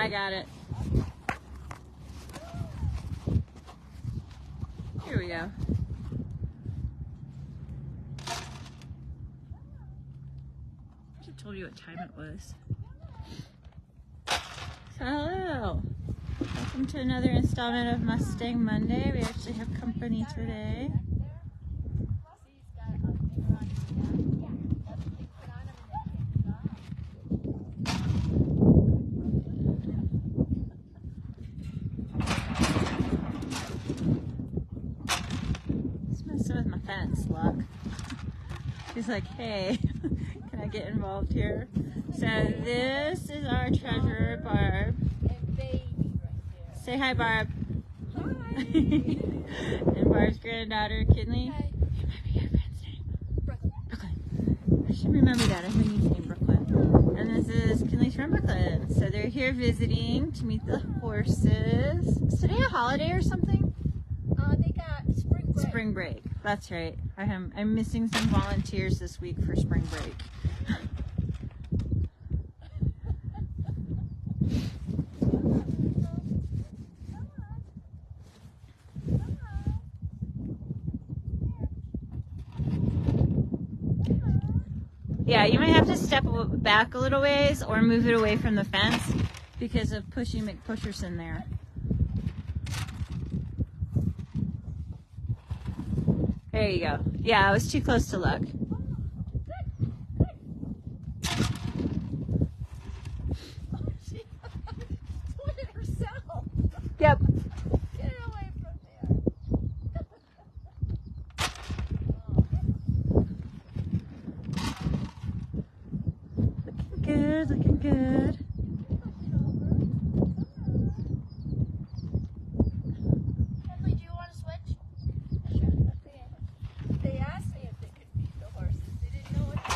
I got it. Here we go. I should have told you what time it was. So hello. Welcome to another installment of Mustang Monday. We actually have company today. Just messing with my fence, look. She's like, hey, can I get involved here? So this is our treasurer, Barb. Say hi, Barb. Hi. And Barb's granddaughter, Kinley. Hi. Remind me your friend's name. Brooklyn. Brooklyn. I should remember that. I have my niece named Brooklyn. And this is Kinley's from Brooklyn. So they're here visiting to meet the horses. Is today a holiday or something? They got spring break. Spring break. That's right. I'm missing some volunteers this week for spring break. Yeah, you might have to step back a little ways or move it away from the fence because of pushing McPusherson there. There you go. Yeah, I was too close to look. She doing it herself. Yep. Get it away from there. Looking good, looking good. Emily, do you want to switch? Sure. They asked me if they could feed the horses. They didn't know what to do.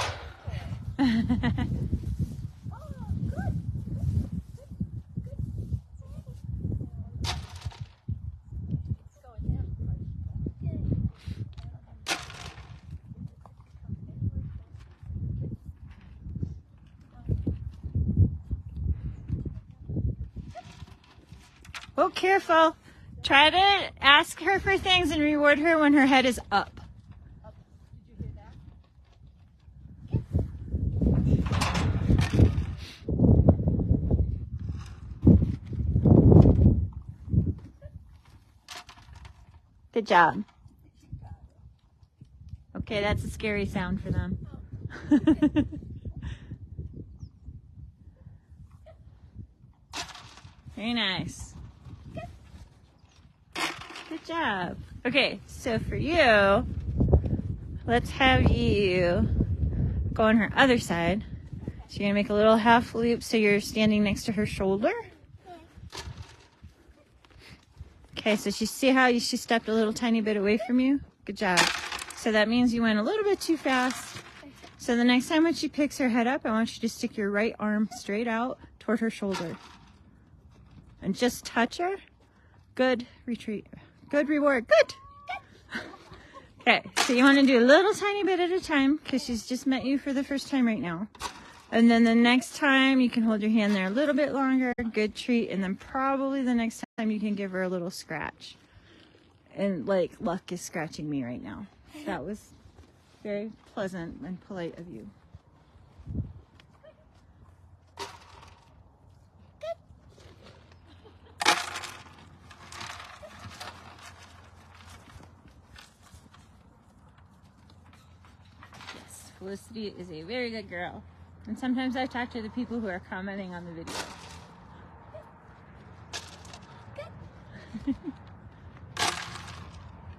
Oh, good. Let's go with him. Oh, careful. Try to ask her for things and reward her when her head is up. Did you hear that? Good job. Okay, that's a scary sound for them. Very nice. Good job. Okay, so for you, let's have you go on her other side. So you're gonna make a little half loop so you're standing next to her shoulder. Okay, so see how she stepped a little tiny bit away from you? Good job. So that means you went a little bit too fast. So the next time when she picks her head up, I want you to stick your right arm straight out toward her shoulder. And just touch her. Good retreat. Good reward. Good. Okay, so you want to do a little tiny bit at a time because she's just met you for the first time right now. And then the next time you can hold your hand there a little bit longer. Good treat. And then probably the next time you can give her a little scratch. And like Luck is scratching me right now. That was very pleasant and polite of you. Felicity is a very good girl. And sometimes I talk to the people who are commenting on the video.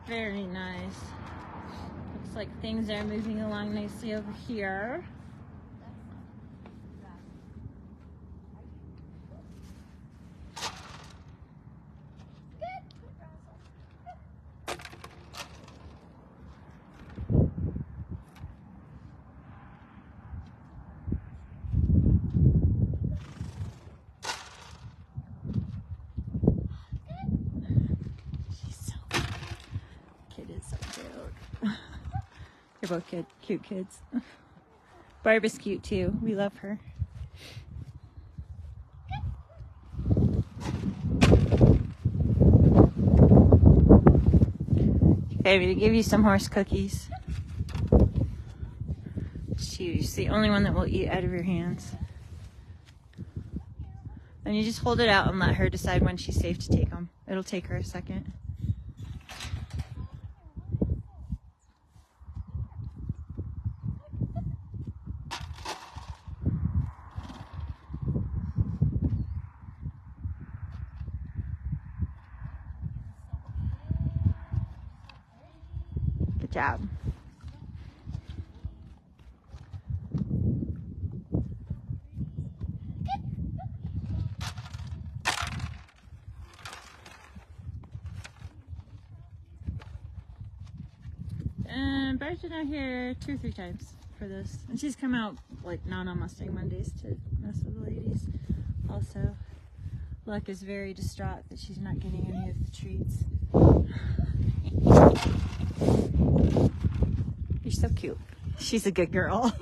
Very nice. Looks like things are moving along nicely over here. They're both cute kids. Barb is cute too. We love her. Okay, I'm gonna give you some horse cookies. She's the only one that will eat out of your hands. And you just hold it out and let her decide when she's safe to take them. It'll take her a second. Good job. And Bart's been out here 2 or 3 times for this. And she's come out like not on Mustang Mondays to mess with the ladies. Also, Luck is very distraught that she's not getting any of the treats. You're so cute. She's a good girl.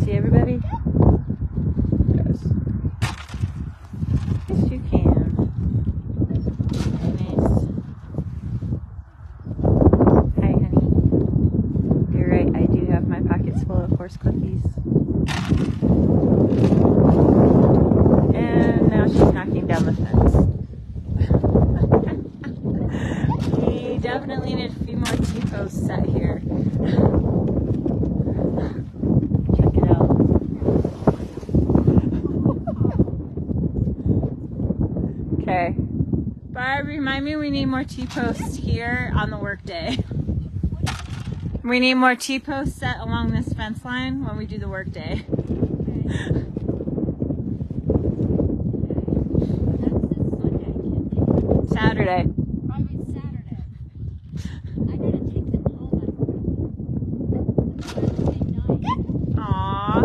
See everybody? Yes. Yes, you can. Nice. Hi, honey. You're right, I do have my pockets full of horse cookies. And now she's knocking down the fence. We definitely need a few more T-posts set here. Okay. Barb, remind me we need more T-posts here on the work day. We need more T-posts set along this fence line when we do the work day. Saturday. Probably Saturday. I gotta take them home at night. Aww.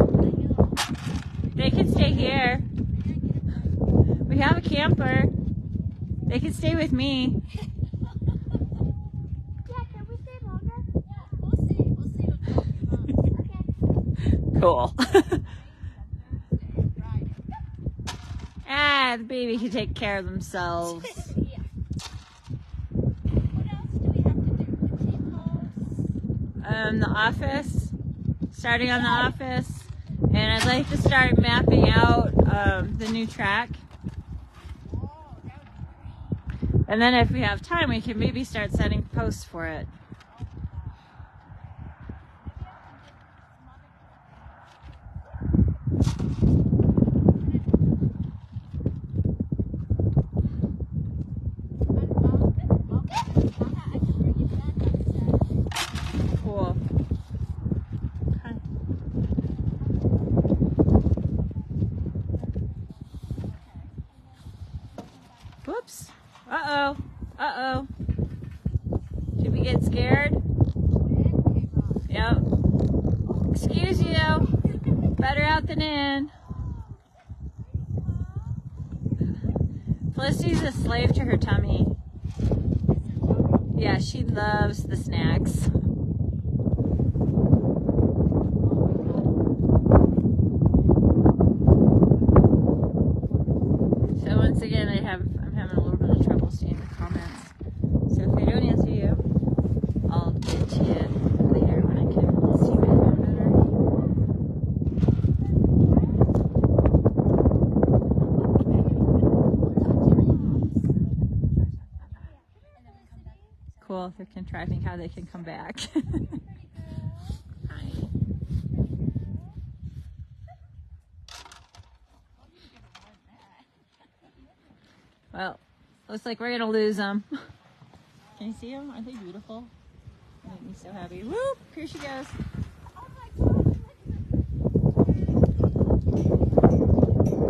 They could stay here. We have a camper. They could stay with me. Yeah, can we stay longer? Yeah, we'll see. We'll see what okay. Cool. Friday. Ah, the baby can take care of themselves. Yeah. What else do we have to do? The T-posts? The office. Starting on the office. And I'd like to start mapping out the new track. And then if we have time, we can maybe start setting posts for it. Cool. Okay. Whoops. Uh-oh. Uh-oh. Did we get scared? Yep. Excuse you. Better out than in. Felicity's a slave to her tummy. Yeah, she loves the snacks. So once again, I'm having a little bit of trouble seeing the comments. So if I don't answer you, I'll get to you later when I can see my phone better. Cool, they're contriving how they can come back. Hi. Well, looks like we're gonna lose them. Can you see them? Aren't they beautiful? They make me so happy. Whoop! Here she goes.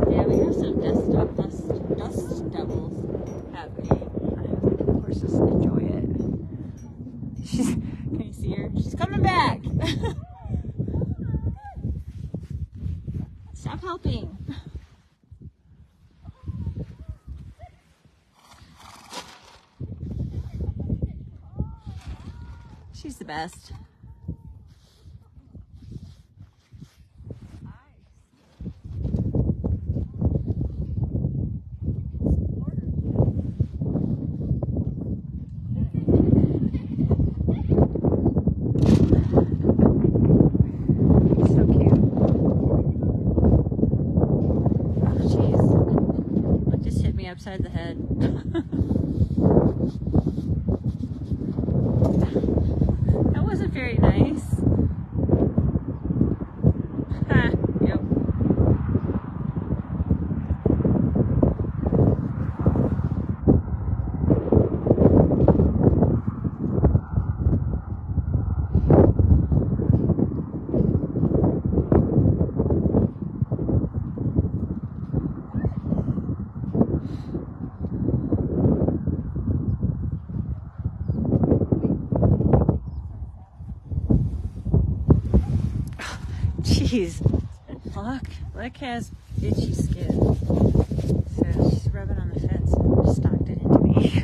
Yeah, we have some dust She's coming back. Stop helping. She's the best. Upside the head. That wasn't very nice. Yep. Jeez, look has itchy skin. So she's rubbing on the fence and stomped it into me.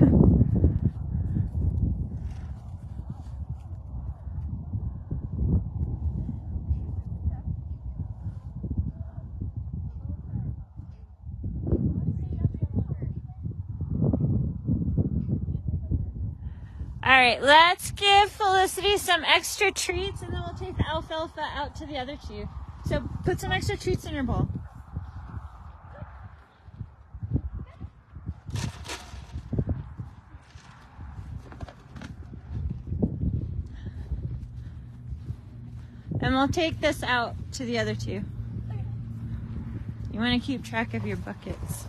All right, let's give Felicity some extra treats, and then we'll take the alfalfa out to the other two. So put some extra treats in your bowl. And we'll take this out to the other two. You want to keep track of your buckets,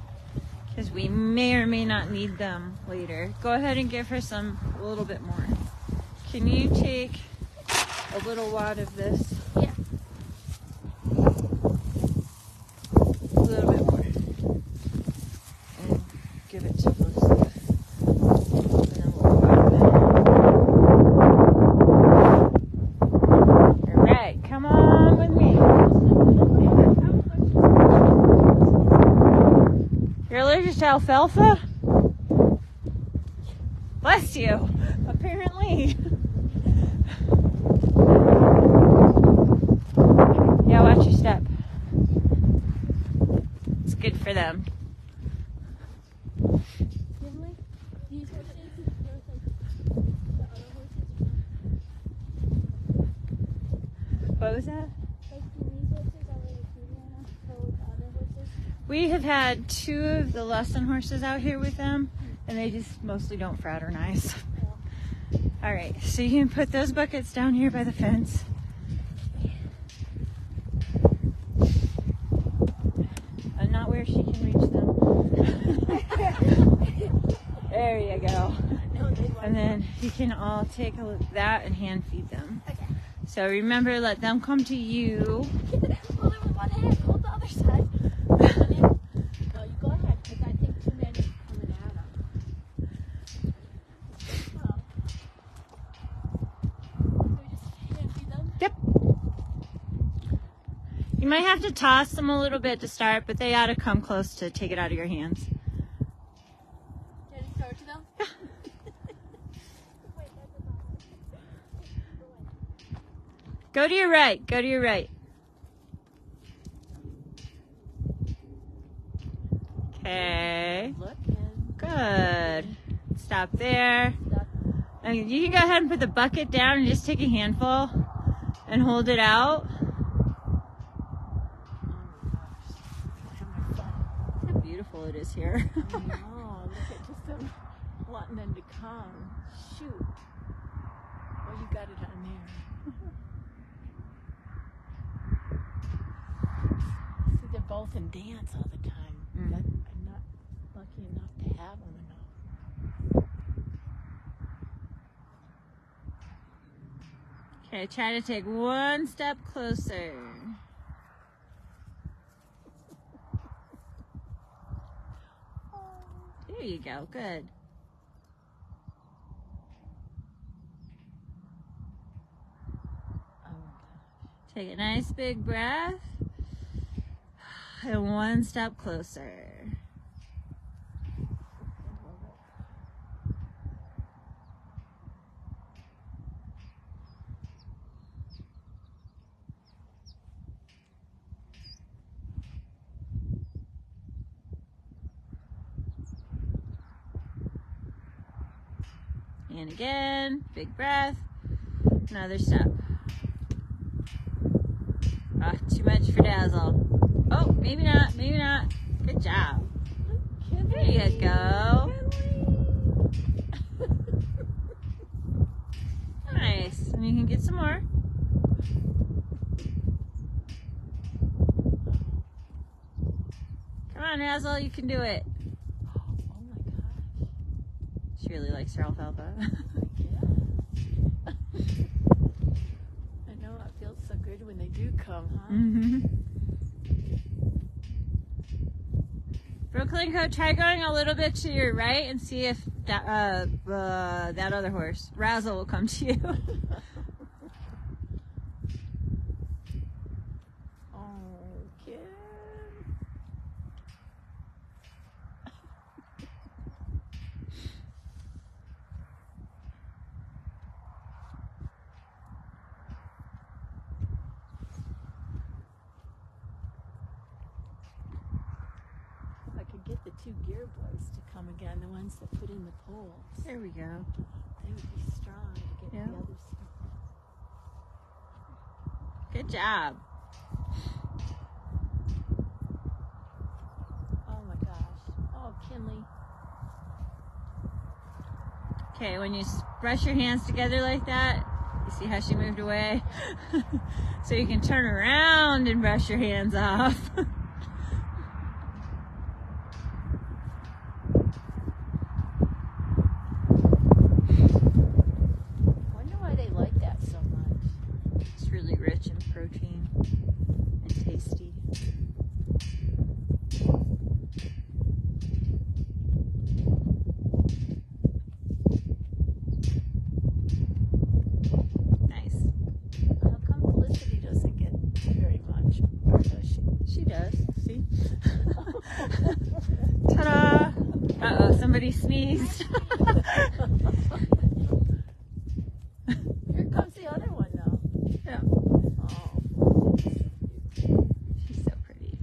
because we may or may not need them later. Go ahead and give her a little bit more. Can you take a little wad of this? Yeah. A little bit more. And give it to Felicity. And then we'll go out. All right, come on with me. You're allergic to alfalfa? Bless you. Apparently. Yeah, watch your step. It's good for them. What was that? We have had 2 of the lesson horses out here with them, and they just mostly don't fraternize. All right, so you can put those buckets down here by the fence. And not where she can reach them. There you go. And then you can all take a look at that and hand feed them. Okay. So remember, let them come to you. Hold it with one hand. Hold the other side. No, you go ahead, because I think too many are coming at them. Oh. So we just hand feed them? Yep. You might have to toss them a little bit to start, but they ought to come close to take it out of your hands. Can you throw it to them? Yeah. Wait, that's enough. Go to your right. Go to your right. Okay. Good. Stop there. And you can go ahead and put the bucket down and just take a handful and hold it out. Look how beautiful it is here. Oh, look at just them wanting them to come. Shoot. Oh, you got it on there. See, they're both in dance all the time. Mm. I'm not lucky enough to have them enough. Okay, try to take one step closer. There you go, good. Take a nice big breath. And one step closer. And again, big breath. Another step. Ah, too much for Dazzle. Oh, maybe not, maybe not. Good job. There you go. Nice. And you can get some more. Come on, Dazzle, you can do it. Oh my gosh. She really likes her alfalfa. Yeah. I know it feels so good when they do come, huh? Mm-hmm. Brooklyn Coat, try going a little bit to your right and see if that that other horse, Razzle, will come to you. Okay. If I could get the two gear boys to come again, the ones that put in the poles, There we go. they would be strong to get Yeah. the other stuff. Good job. Oh my gosh. Oh, Kinley. Okay, when you brush your hands together like that, you see how she moved away? So you can turn around and brush your hands off. Wonder why they like that so much. It's really rich in protein and tasty. Nice. How come Felicity doesn't get very much? Or does she? She does. See? Ta-da! Uh-oh, somebody sneezed. Here comes the other one now. Yeah. Oh. She's so pretty.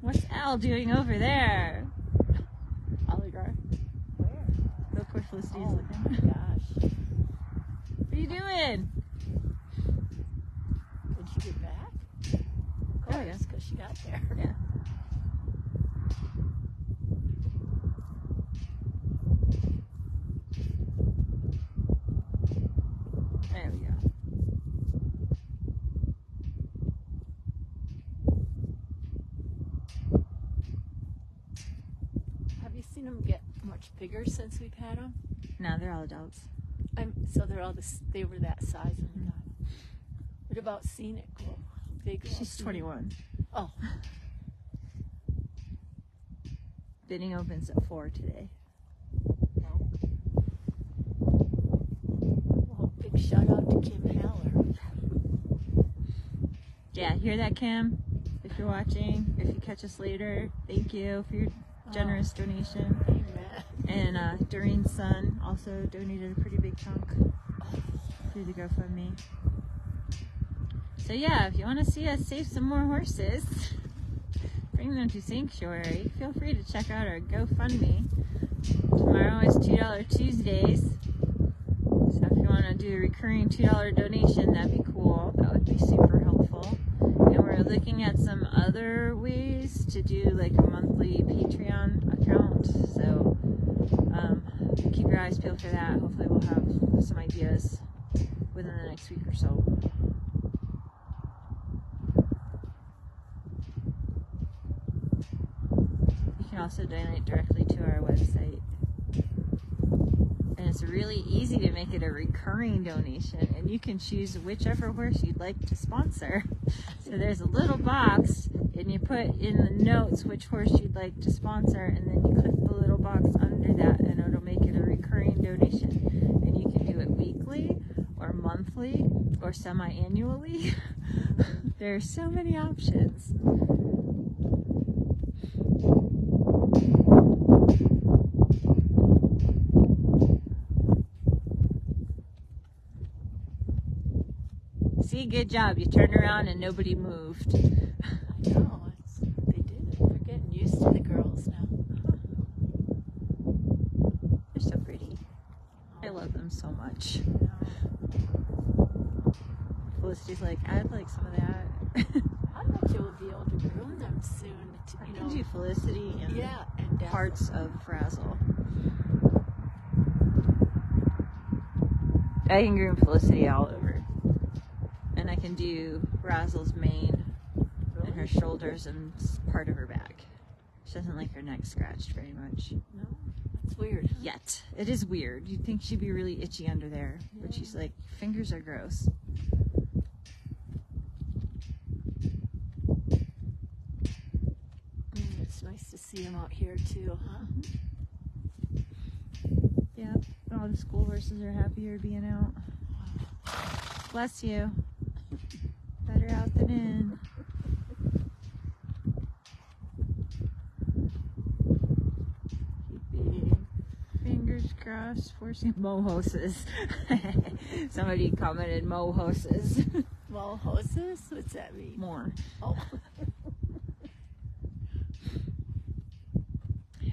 What's Al doing over there? Oligar. Where? Look where Felicity's Oh my looking. gosh. What are you doing? Did she get back? Of Oh, yeah. course, because she got there. Yeah. There we go. Have you seen them get much bigger since we've had them? No, they're all adults. So they're all they were that size when we got them. What about Scenic? Well, big. She's Scenic? 21. Oh, Bidding opens at 4 today. well, big shout out to Kim Haller. Yeah, hear that, Kim? If you're watching, if you catch us later, thank you for your generous donation. Amen. And Doreen's son also donated a pretty big chunk through the GoFundMe. So yeah, if you want to see us save some more horses, bring them to Sanctuary, feel free to check out our GoFundMe. Tomorrow is $2 Tuesdays. So if you want to do a recurring $2 donation, that'd be cool. That would be super helpful. And we're looking at some other ways to do like a monthly Patreon account. So keep your eyes peeled for that. Hopefully we'll have some ideas within the next week or so. You can also donate directly to our website. And it's really easy to make it a recurring donation, and you can choose whichever horse you'd like to sponsor. So there's a little box, and you put in the notes which horse you'd like to sponsor, and then you click the little box under that, and it'll make it a recurring donation. And you can do it weekly, or monthly, or semi-annually. There are so many options. See, good job. You turned around and nobody moved. I know. They did it. They're getting used to the girls now. They're so pretty. I love them so much. Felicity's like, I'd like some of that. I bet you will be able to groom them soon. I can do Felicity and, and parts of Frazzle. I can groom Felicity all over. And I can do Razzle's mane and her shoulders and part of her back. She doesn't like her neck scratched very much. No, that's weird. Huh? Yet. It is weird. You'd think she'd be really itchy under there. Yeah. But she's like, fingers are gross. It's nice to see them out here too, huh? Yeah. All the school horses are happier being out. Bless you. Better out than in. Keeping fingers crossed for some mohoses. Somebody commented mohoses. Mohoses? What's that mean? More. Oh.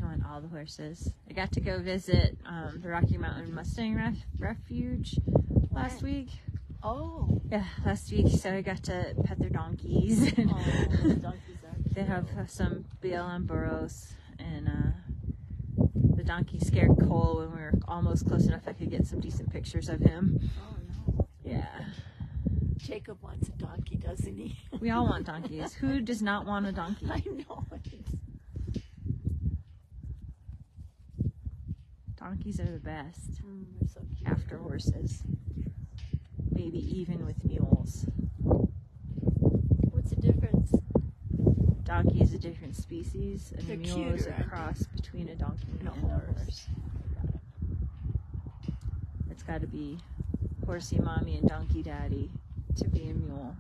I want all the horses. I got to go visit the Rocky Mountain Mustang Refuge last week. Oh. Yeah, last week. So I got to pet their donkeys. Oh, the donkeys are cute. They have some BLM burros, and the donkey scared Cole when we were almost close enough I could get some decent pictures of him. Oh, no. Yeah. Jacob wants a donkey, doesn't he? We all want donkeys. Who does not want a donkey? I know. Donkeys are the best. They're so cute. After horses. Maybe even with mules. What's the difference? Donkey is a different species, and They're a mule is cuter, a aren't cross between a donkey and a horse. It's got to be horsey mommy and donkey daddy to be a mule.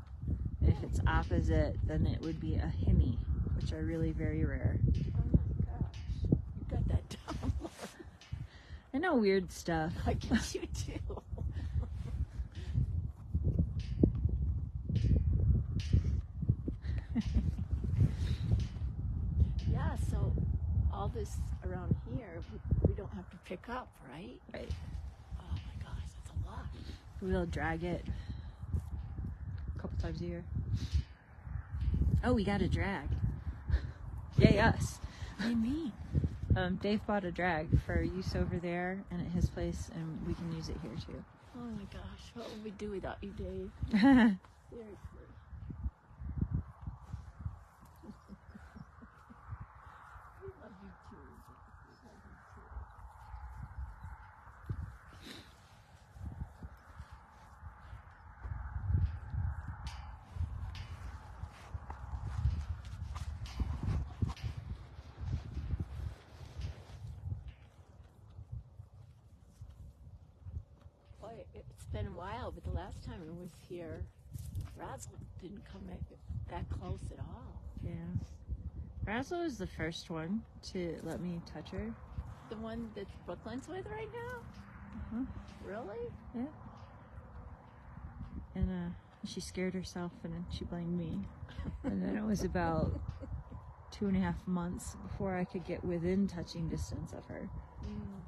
And if it's opposite, then it would be a hemi, which are really very rare. Oh my gosh. You got that down. I know weird stuff. I guess you do. Yeah, so all this around here, we don't have to pick up, right? Right. Oh my gosh, that's a lot. We'll drag it a couple times a year. Oh, we got a drag. Yay, us. What do you mean? Dave bought a drag for use over there and at his place, and we can use it here too. Oh my gosh, what would we do without you, Dave? Seriously. We love you too. We love you too. Boy, it's been a while, but the last time I was here, Razzle didn't come that close at all. Yeah. Razzle was the first one to let me touch her. The one that Brooklyn's with right now? Uh-huh. Really? Yeah. And she scared herself and then she blamed me. And then it was about 2.5 months before I could get within touching distance of her. Mm.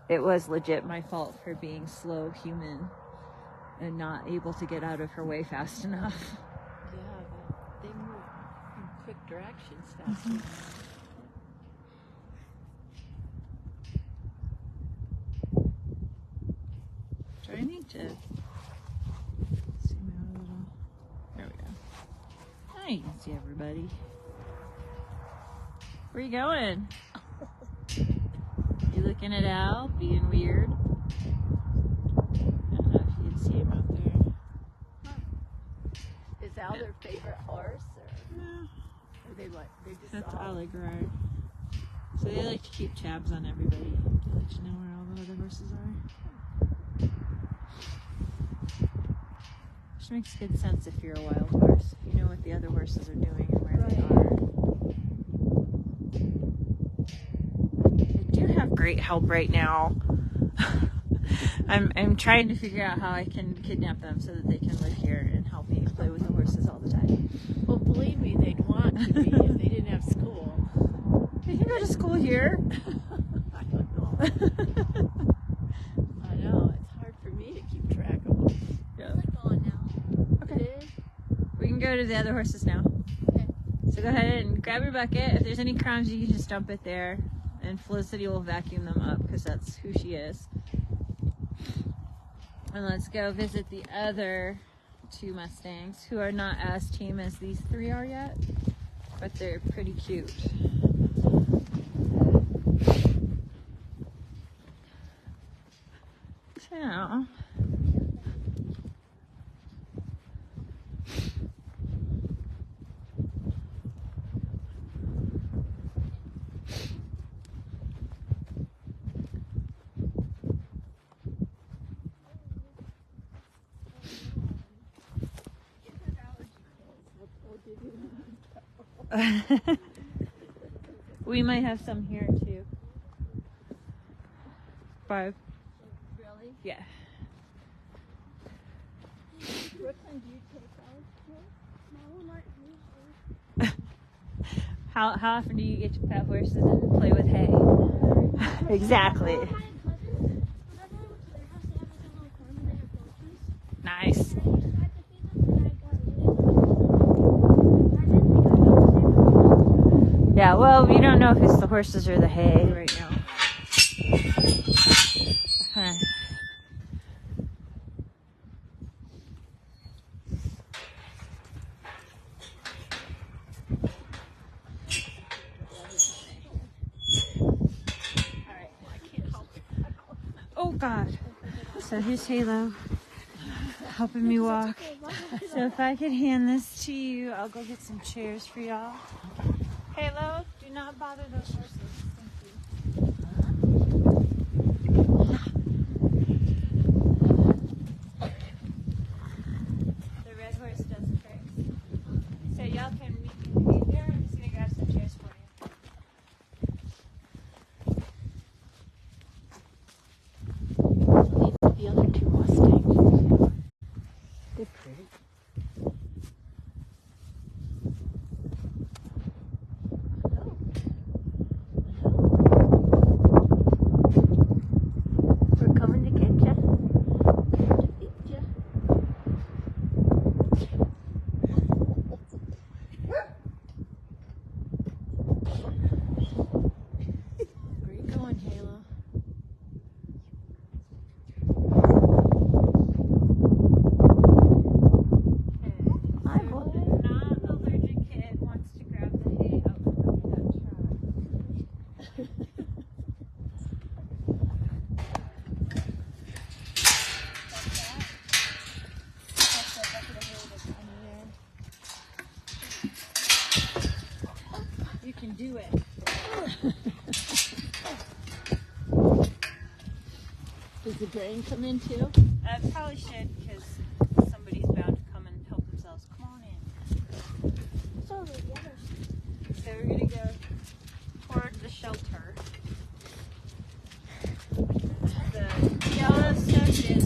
It was legit my fault for being slow human and not able to get out of her way fast enough. Yeah, they move in quick directions faster. Trying to zoom out a little. There we go. Now you can see everybody. Where you going? You looking at Al, being weird? I don't know if you can see him out there. Is Al their favorite horse? Or No, they what? They just that's all... LaRue. So they like to keep tabs on everybody to let you know where all the other horses are. Which makes good sense if you're a wild horse. You know what the other horses are doing and where they are. I do have great help right now. I'm trying to figure out how I can kidnap them so that they can live here and help me play with the horses all the time. Well, believe me, they'd want to be if they didn't have school. They can go to school here. I don't know. I know, it's hard for me to keep track of them. Yeah. It's gone now. Okay. We can go to the other horses now. Okay. So go ahead and grab your bucket. If there's any crumbs, you can just dump it there. And Felicity will vacuum them up because that's who she is. And let's go visit the other 2 Mustangs who are not as tame as these 3 are yet, but they're pretty cute. So, we might have some here too. 5. Really? Yeah. Brooklyn, do you take out? No, not usually. How often do you get to pet horses and play with hay? Exactly. Nice. Yeah, well, we don't know if it's the horses or the hay right now. Huh. Oh God. So here's Halo helping me walk. So if I could hand this to you, I'll go get some chairs for y'all. Halo, do not bother those horses. Thank you. The red horse does tricks. So y'all can meet me there. I'm just gonna grab some chairs for you. The other 2 Mustangs. They're pretty. We're coming to get ya. To feed ya. Where you going, Halo? You can do it. Does the grain come in too? Probably should, because somebody's bound to come and help themselves. Come on in. So we're gonna go toward the shelter. The yellow stuff is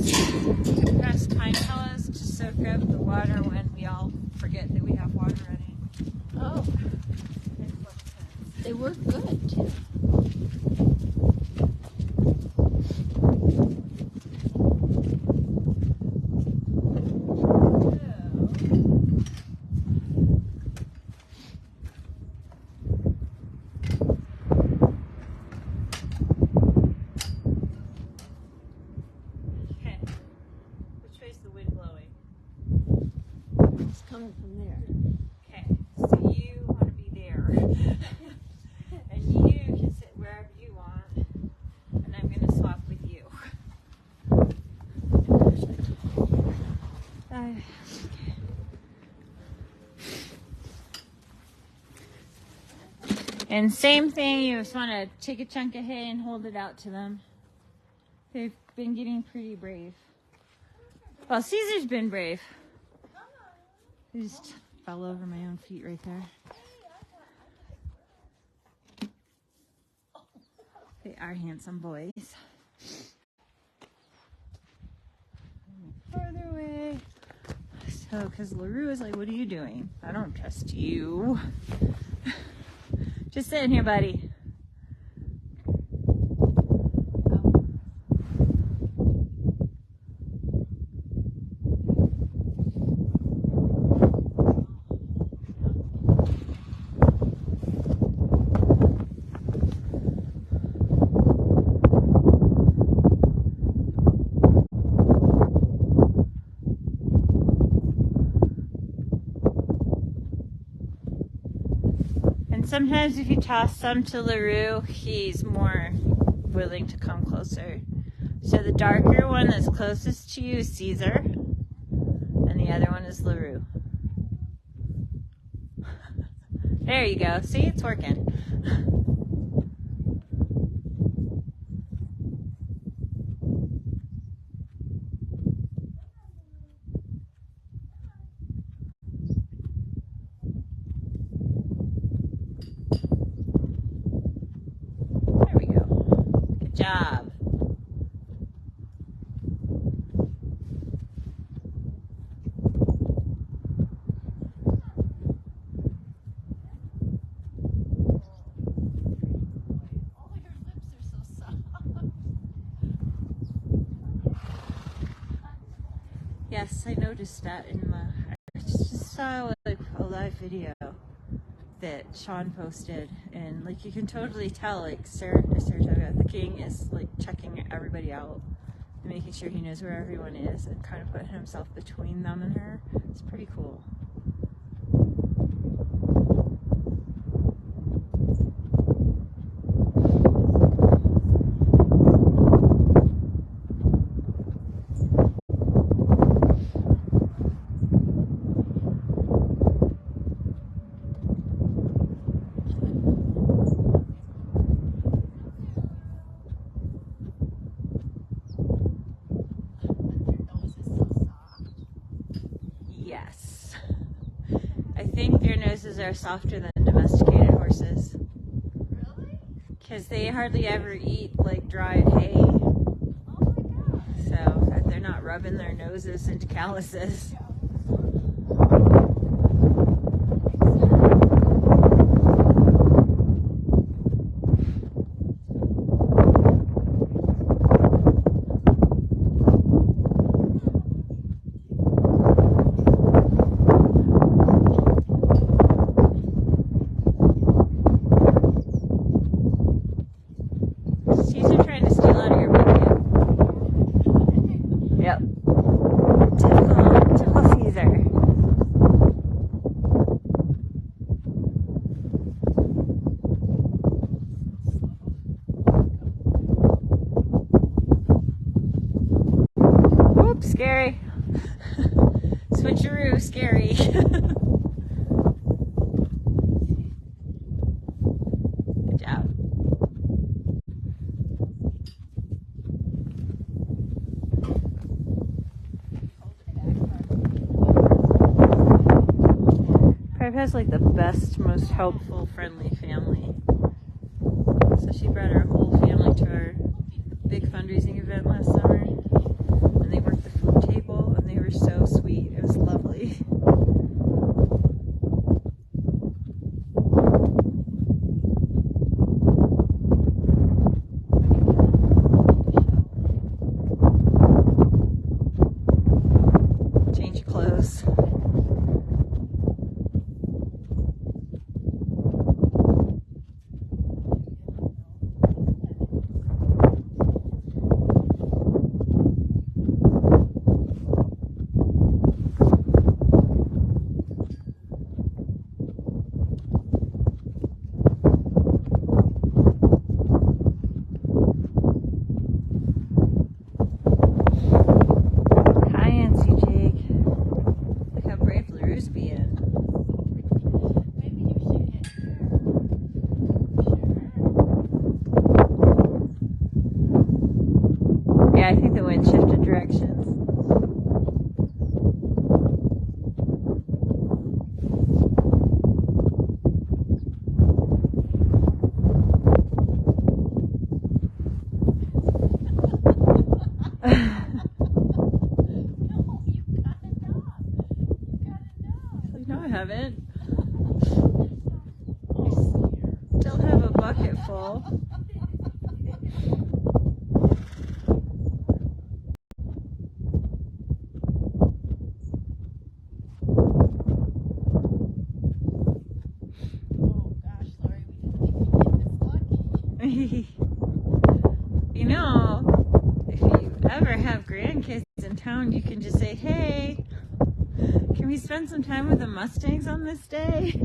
compressed pine pellets to soak up the water when we all forget that we have water running. Oh, they work good too. Okay. Which way's the wind blowing? It's coming from there. Okay. So you want to be there. And you can sit wherever you want. And same thing, you just want to take a chunk of hay and hold it out to them. They've been getting pretty brave. Well, Caesar's been brave. I just fell over my own feet right there. They are handsome boys. Farther away. So, because LaRue is like, what are you doing? I don't trust you. Just sitting here, buddy. Sometimes if you toss some to LaRue, he's more willing to come closer. So the darker one that's closest to you is Caesar, and the other one is LaRue. There you go. See, it's working. Job. Yes, I noticed that in my. I just saw like a live video that Sean posted, and like you can totally tell like Saratoga, the king, is like checking everybody out and making sure he knows where everyone is and kind of putting himself between them and her. It's pretty cool. Yes. I think their noses are softer than domesticated horses. Really? Because they hardly ever eat like dried hay. Oh my God. So they're not rubbing their noses into calluses. Caesar trying to steal out of your blanket. Yep. Typical Caesar. Whoop, scary. Switcheroo, scary. Good job. Pipe has like the best, most helpful, friendly family. So she brought our whole family to our big fundraising event last summer. And they worked the food table and they were so sweet. It was lovely. Change your clothes. directions. No, I haven't. I still have a bucket full. You know, if you ever have grandkids in town, you can just say, hey, can we spend some time with the Mustangs on this day?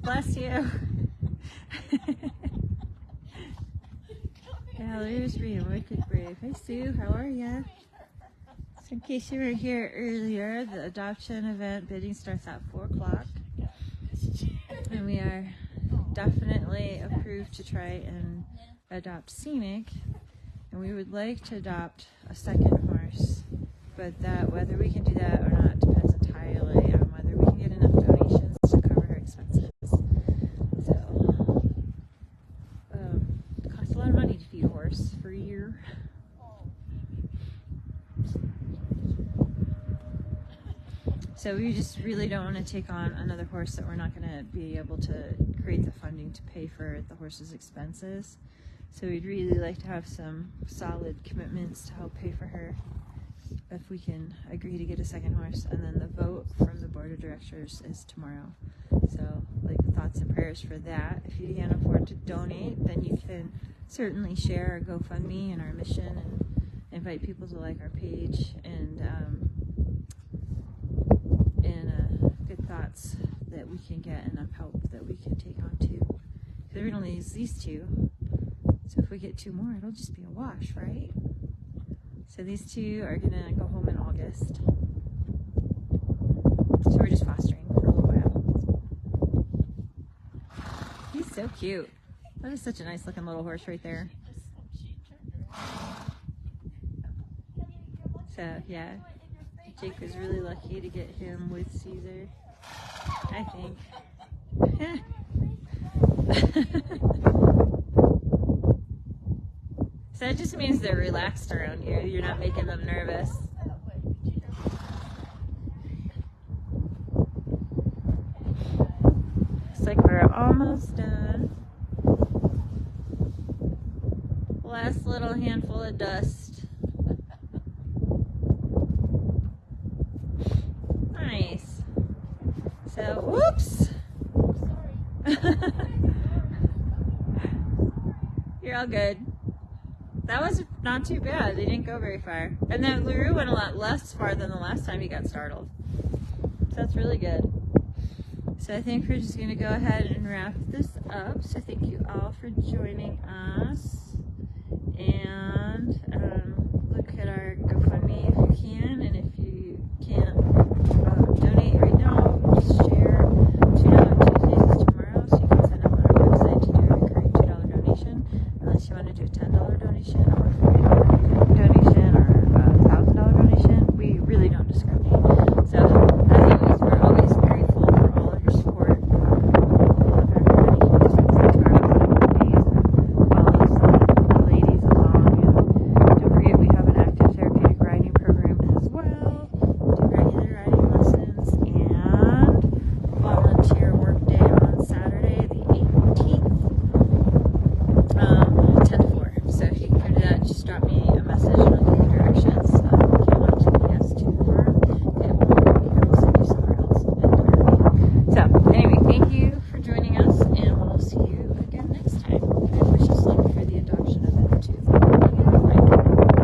Bless you. Yeah, LaRue's being wicked brave. Hey Sue, how are ya? So in case you were here earlier, the adoption event bidding starts at 4 o'clock. And we are definitely approved to try and adopt Scenic. And we would like to adopt a second horse. But that whether we can do that or not depends entirely on whether we can get enough donations to cover her expenses. It costs a lot of money to feed a horse for a year. So we just really don't want to take on another horse that we're not going to be able to create the funding to pay for the horse's expenses. So we'd really like to have some solid commitments to help pay for her if we can agree to get a second horse. And then the vote from the board of directors is tomorrow. So like thoughts and prayers for that. If you can't afford to donate, then you can certainly share our GoFundMe and our mission and invite people to like our page and good thoughts that we can get enough help that we can take on too. Because we only use these two. So if we get 2 more, it'll just be a wash, right? So these 2 are gonna go home in August. So we're just fostering for a little while. He's so cute. That is such a nice looking little horse right there. So yeah, Jake was really lucky to get him with Caesar, I think. So it just means they're relaxed around here. You're not making them nervous. Looks like we're almost done. Last little handful of dust. Nice. So, whoops. You're all good. That was not too bad. They didn't go very far. And then LaRue went a lot less far than the last time he got startled. So that's really good. So I think we're just going to go ahead and wrap this up. So thank you all for joining us. And look at our